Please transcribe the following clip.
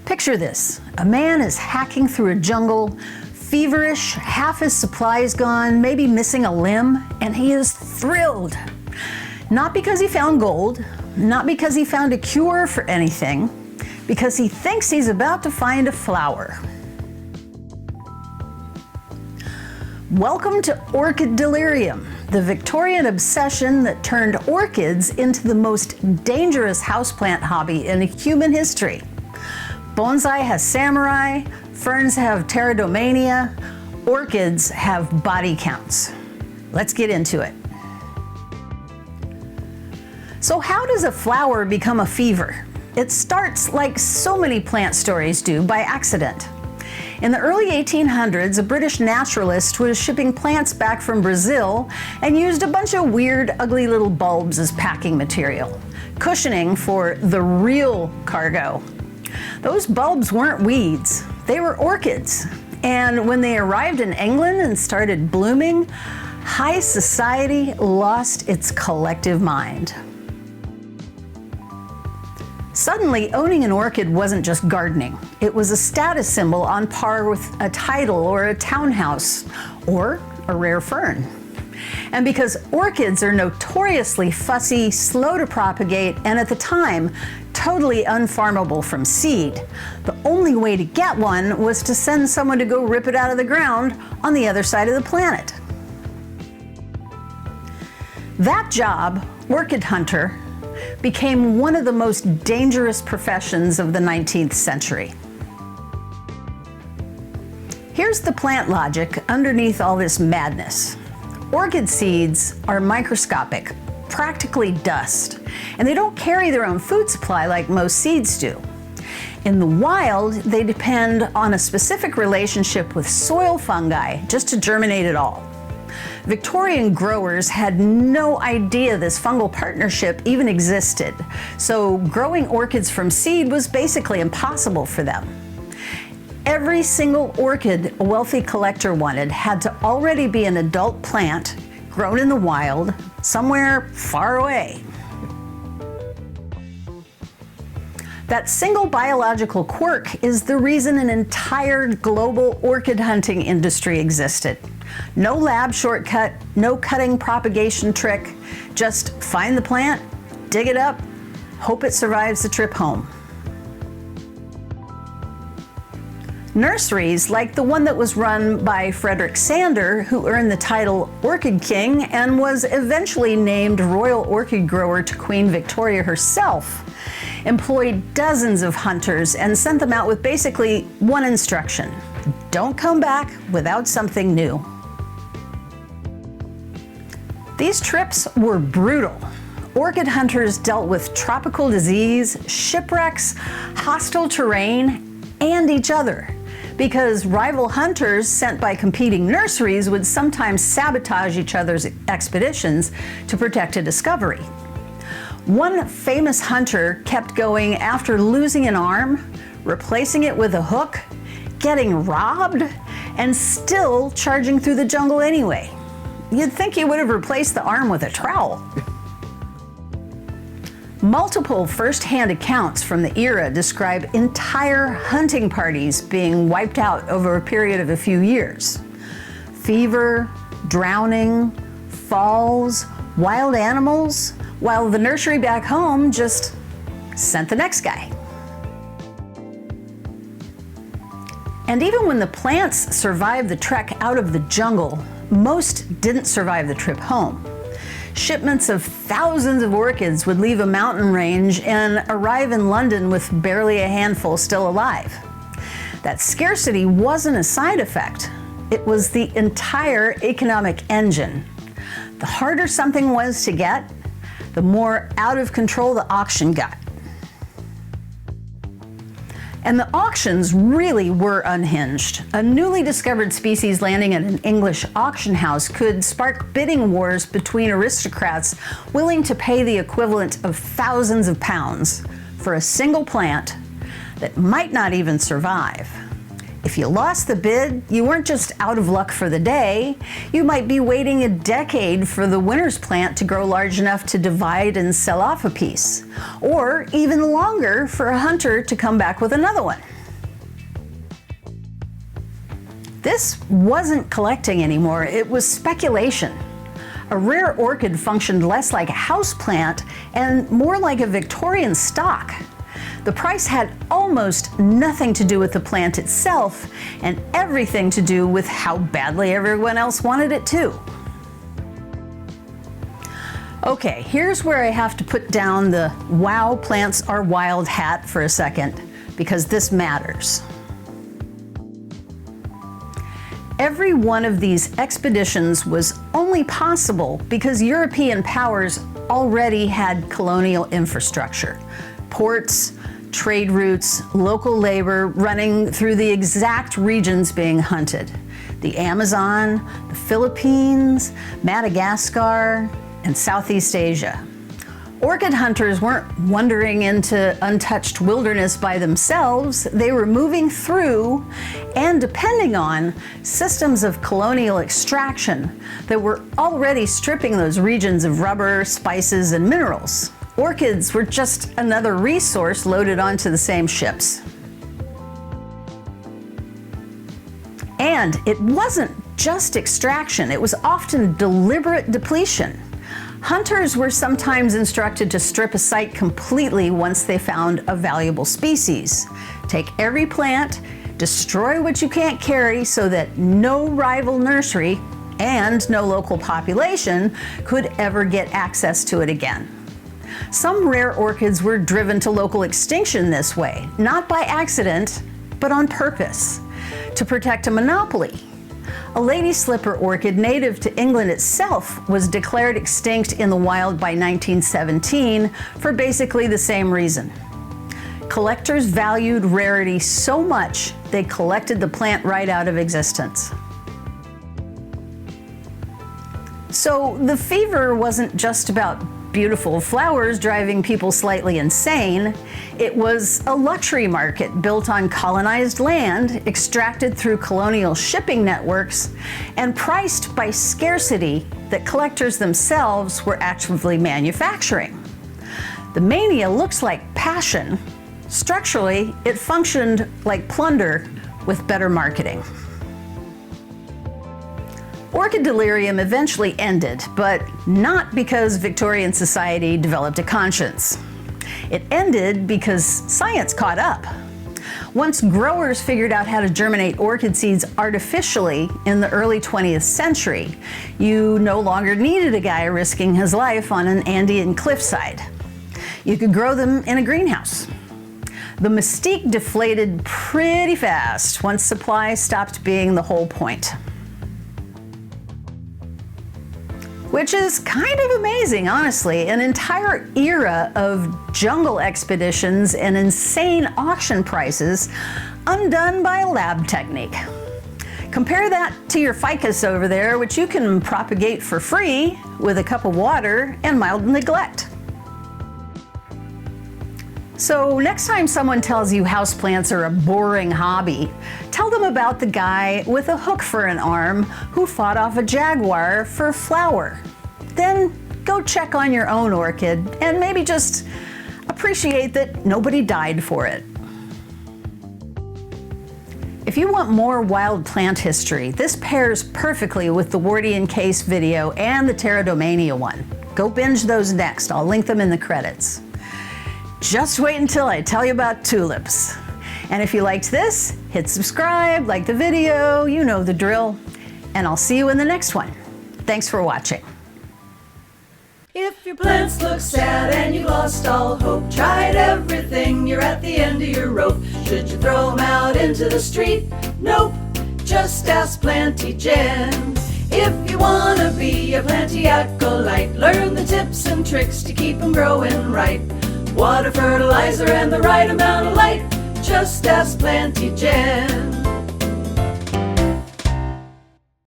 Picture this. A man is hacking through a jungle, feverish, half his supplies gone, maybe missing a limb, and he is thrilled. Not because he found gold, not because he found a cure for anything, because he thinks he's about to find a flower. Welcome to Orchidelirium, the Victorian obsession that turned orchids into the most dangerous houseplant hobby in human history. Bonsai has samurai, ferns have pteridomania, orchids have body counts. Let's get into it. So how does a flower become a fever? It starts, like so many plant stories do, by accident. In the early 1800s, a British naturalist was shipping plants back from Brazil and used a bunch of weird, ugly little bulbs as packing material, cushioning for the real cargo. Those bulbs weren't weeds, they were orchids. And when they arrived in England and started blooming, high society lost its collective mind. Suddenly, owning an orchid wasn't just gardening. It was a status symbol on par with a title or a townhouse or a rare fern. And because orchids are notoriously fussy, slow to propagate, and at the time, totally unfarmable from seed, the only way to get one was to send someone to go rip it out of the ground on the other side of the planet. That job, Orchid Hunter, became one of the most dangerous professions of the 19th century. Here's the plant logic underneath all this madness. Orchid seeds are microscopic, practically dust, and they don't carry their own food supply like most seeds do. In the wild, they depend on a specific relationship with soil fungi just to germinate at all. Victorian growers had no idea this fungal partnership even existed, so growing orchids from seed was basically impossible for them. Every single orchid a wealthy collector wanted had to already be an adult plant, grown in the wild, somewhere far away. That single biological quirk is the reason an entire global orchid hunting industry existed. No lab shortcut, no cutting propagation trick, just find the plant, dig it up, hope it survives the trip home. Nurseries, like the one that was run by Frederick Sander, who earned the title Orchid King and was eventually named Royal Orchid Grower to Queen Victoria herself, employed dozens of hunters and sent them out with basically one instruction: don't come back without something new. These trips were brutal. Orchid hunters dealt with tropical disease, shipwrecks, hostile terrain, and each other, because rival hunters sent by competing nurseries would sometimes sabotage each other's expeditions to protect a discovery. One famous hunter kept going after losing an arm, replacing it with a hook, getting robbed, and still charging through the jungle anyway. You'd think he would have replaced the arm with a trowel. Multiple first-hand accounts from the era describe entire hunting parties being wiped out over a period of a few years. Fever, drowning, falls, wild animals, while the nursery back home just sent the next guy. And even when the plants survived the trek out of the jungle, most didn't survive the trip home. Shipments of thousands of orchids would leave a mountain range and arrive in London with barely a handful still alive. That scarcity wasn't a side effect. It was the entire economic engine. The harder something was to get, the more out of control the auction got. And the auctions really were unhinged. A newly discovered species landing at an English auction house could spark bidding wars between aristocrats willing to pay the equivalent of thousands of pounds for a single plant that might not even survive. If you lost the bid, you weren't just out of luck for the day, you might be waiting a decade for the winner's plant to grow large enough to divide and sell off a piece, or even longer for a hunter to come back with another one. This wasn't collecting anymore, it was speculation. A rare orchid functioned less like a houseplant and more like a Victorian stock. The price had almost nothing to do with the plant itself and everything to do with how badly everyone else wanted it too. Okay, here's where I have to put down the "wow, plants are wild" hat for a second, because this matters. Every one of these expeditions was only possible because European powers already had colonial infrastructure, ports, trade routes, local labor running through the exact regions being hunted: the Amazon, the Philippines, Madagascar, and Southeast Asia. Orchid hunters weren't wandering into untouched wilderness by themselves. They were moving through and depending on systems of colonial extraction that were already stripping those regions of rubber, spices, and minerals. Orchids were just another resource loaded onto the same ships. And it wasn't just extraction, it was often deliberate depletion. Hunters were sometimes instructed to strip a site completely once they found a valuable species. Take every plant, destroy what you can't carry so that no rival nursery and no local population could ever get access to it again. Some rare orchids were driven to local extinction this way, not by accident, but on purpose, to protect a monopoly. A lady slipper orchid native to England itself was declared extinct in the wild by 1917 for basically the same reason. Collectors valued rarity so much they collected the plant right out of existence. So the fever wasn't just about beautiful flowers driving people slightly insane. It was a luxury market built on colonized land, extracted through colonial shipping networks, and priced by scarcity that collectors themselves were actively manufacturing. The mania looks like passion. Structurally, it functioned like plunder with better marketing. Orchidelirium eventually ended, but not because Victorian society developed a conscience. It ended because science caught up. Once growers figured out how to germinate orchid seeds artificially in the early 20th century, you no longer needed a guy risking his life on an Andean cliffside. You could grow them in a greenhouse. The mystique deflated pretty fast once supply stopped being the whole point. Which is kind of amazing, honestly. An entire era of jungle expeditions and insane auction prices undone by a lab technique. Compare that to your ficus over there, which you can propagate for free with a cup of water and mild neglect. So next time someone tells you houseplants are a boring hobby, tell them about the guy with a hook for an arm who fought off a jaguar for flower. Then go check on your own orchid and maybe just appreciate that nobody died for it. If you want more wild plant history, this pairs perfectly with the Wardian case video and the pteridomania one. Go binge those next. I'll link them in the credits. Just wait until I tell you about tulips. And if you liked this, hit subscribe, like the video, you know the drill. And I'll see you in the next one. Thanks for watching. If your plants look sad and you lost all hope, tried everything, you're at the end of your rope. Should you throw them out into the street? Nope, just ask Planty Jen. If you wanna be a planty acolyte, learn the tips and tricks to keep them growing right. Water, fertilizer, and the right amount of light, just ask Planty Jen.